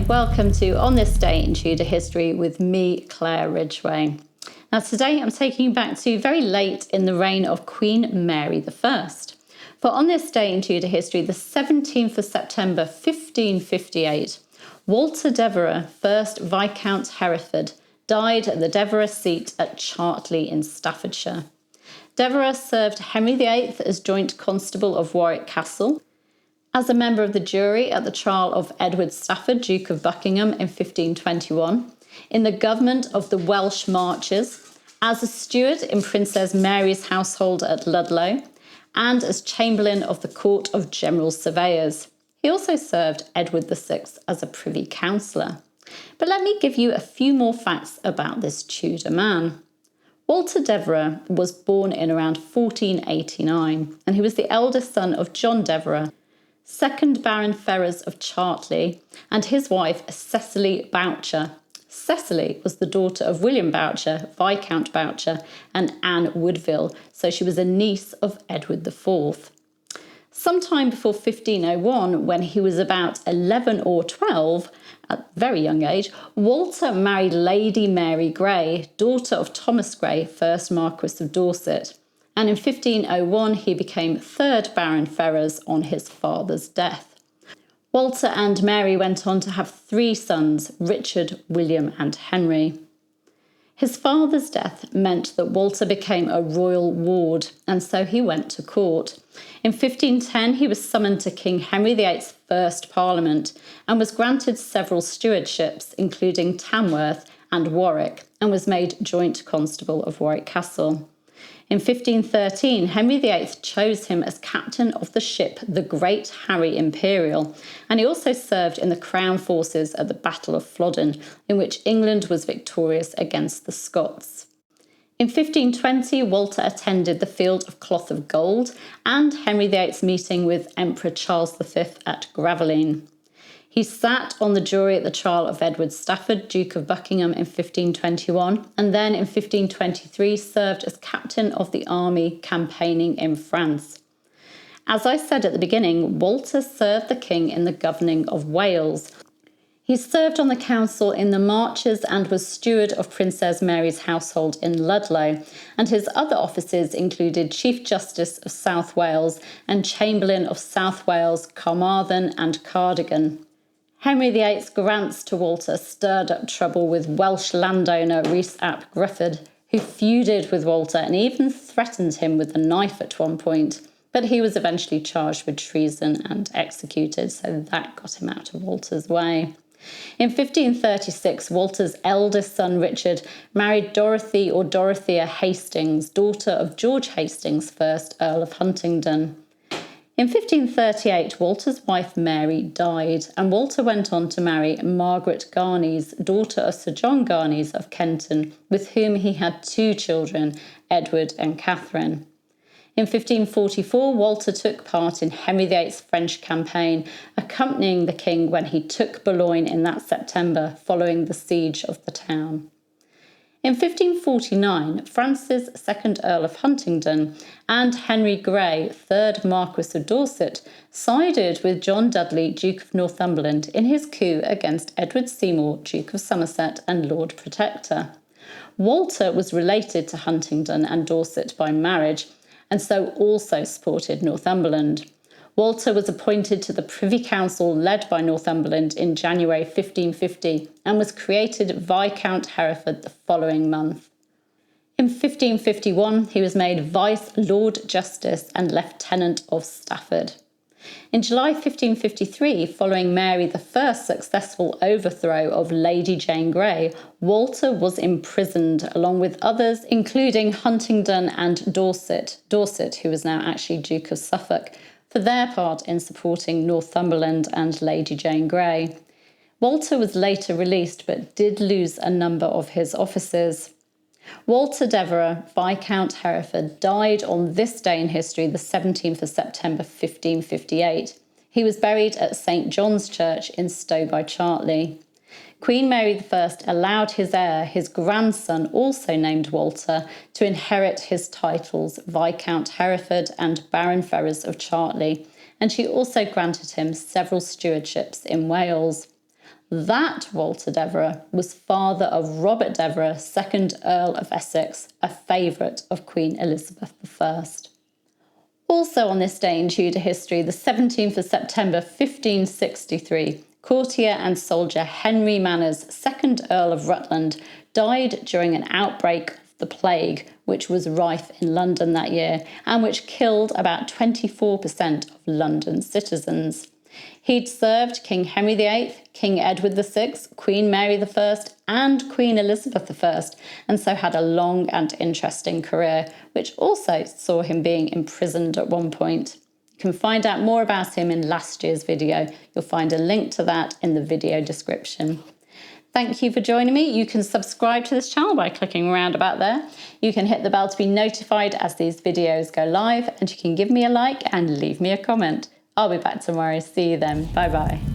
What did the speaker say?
and welcome to On This Day in Tudor History with me, Claire Ridgway. Now today I'm taking you back to very late in the reign of Queen Mary I. For on this day in Tudor history, the 17th of September 1558, Walter Devereux, 1st Viscount Hereford, died at the Devereux seat at Chartley in Staffordshire. Devereux served Henry VIII as Joint Constable of Warwick Castle, as a member of the jury at the trial of Edward Stafford, Duke of Buckingham in 1521, in the government of the Welsh Marches, as a steward in Princess Mary's household at Ludlow, and as Chamberlain of the Court of General Surveyors. He also served Edward VI as a Privy Councillor. But let me give you a few more facts about this Tudor man. Walter Devereux was born in around 1489, and he was the eldest son of John Devereux, 2nd Baron Ferrers of Chartley, and his wife Cecily Boucher. Cecily was the daughter of William Boucher, Viscount Boucher, and Anne Woodville, so she was a niece of Edward IV. Sometime before 1501, when he was about 11 or 12, at a very young age, Walter married Lady Mary Grey, daughter of Thomas Grey, 1st Marquis of Dorset. And in 1501, he became 3rd Baron Ferrers on his father's death. Walter and Mary went on to have 3 sons, Richard, William, and Henry. His father's death meant that Walter became a royal ward, and so he went to court. In 1510, he was summoned to King Henry VIII's first Parliament and was granted several stewardships, including Tamworth and Warwick, and was made Joint Constable of Warwick Castle. In 1513, Henry VIII chose him as captain of the ship the Great Harry Imperial, and he also served in the Crown forces at the Battle of Flodden, in which England was victorious against the Scots. In 1520, Walter attended the Field of Cloth of Gold and Henry VIII's meeting with Emperor Charles V at Gravelines. He sat on the jury at the trial of Edward Stafford, Duke of Buckingham in 1521, and then in 1523 served as captain of the army campaigning in France. As I said at the beginning, Walter served the king in the governing of Wales. He served on the council in the Marches and was steward of Princess Mary's household in Ludlow, and his other offices included Chief Justice of South Wales and Chamberlain of South Wales, Carmarthen and Cardigan. Henry VIII's grants to Walter stirred up trouble with Welsh landowner Rhys ap Gruffydd, who feuded with Walter and even threatened him with a knife at one point, but he was eventually charged with treason and executed, so that got him out of Walter's way. In 1536, Walter's eldest son Richard married Dorothy or Dorothea Hastings, daughter of George Hastings, 1st Earl of Huntingdon. In 1538, Walter's wife Mary died, and Walter went on to marry Margaret Garnies, daughter of Sir John Garnies of Kenton, with whom he had 2 children, Edward and Catherine. In 1544, Walter took part in Henry VIII's French campaign, accompanying the king when he took Boulogne in that September, following the siege of the town. In 1549, Francis, 2nd Earl of Huntingdon, and Henry Grey, 3rd Marquis of Dorset, sided with John Dudley, Duke of Northumberland, in his coup against Edward Seymour, Duke of Somerset and Lord Protector. Walter was related to Huntingdon and Dorset by marriage, and so also supported Northumberland. Walter was appointed to the Privy Council led by Northumberland in January 1550 and was created Viscount Hereford the following month. In 1551, he was made Vice Lord Justice and Lieutenant of Stafford. In July 1553, following Mary I's successful overthrow of Lady Jane Grey, Walter was imprisoned along with others, including Huntingdon and Dorset, who was now actually Duke of Suffolk, for their part in supporting Northumberland and Lady Jane Grey. Walter was later released but did lose a number of his offices. Walter Devereux, Viscount Hereford, died on this day in history, the 17th of September 1558. He was buried at St John's Church in Stow by Chartley. Queen Mary I allowed his heir, his grandson, also named Walter, to inherit his titles Viscount Hereford and Baron Ferrers of Chartley, and she also granted him several stewardships in Wales. That Walter Devereux was father of Robert Devereux, 2nd Earl of Essex, a favourite of Queen Elizabeth I. Also on this day in Tudor history, the 17th of September 1563, courtier and soldier Henry Manners, 2nd Earl of Rutland, died during an outbreak of the plague, which was rife in London that year and which killed about 24% of London's citizens. He'd served King Henry VIII, King Edward VI, Queen Mary I, and Queen Elizabeth I, and so had a long and interesting career, which also saw him being imprisoned at one point. You can find out more about him in last year's video. You'll find a link to that in the video description. Thank you for joining me. You can subscribe to this channel by clicking around about there. You can hit the bell to be notified as these videos go live, and you can give me a like and leave me a comment. I'll be back tomorrow. See you then. Bye bye.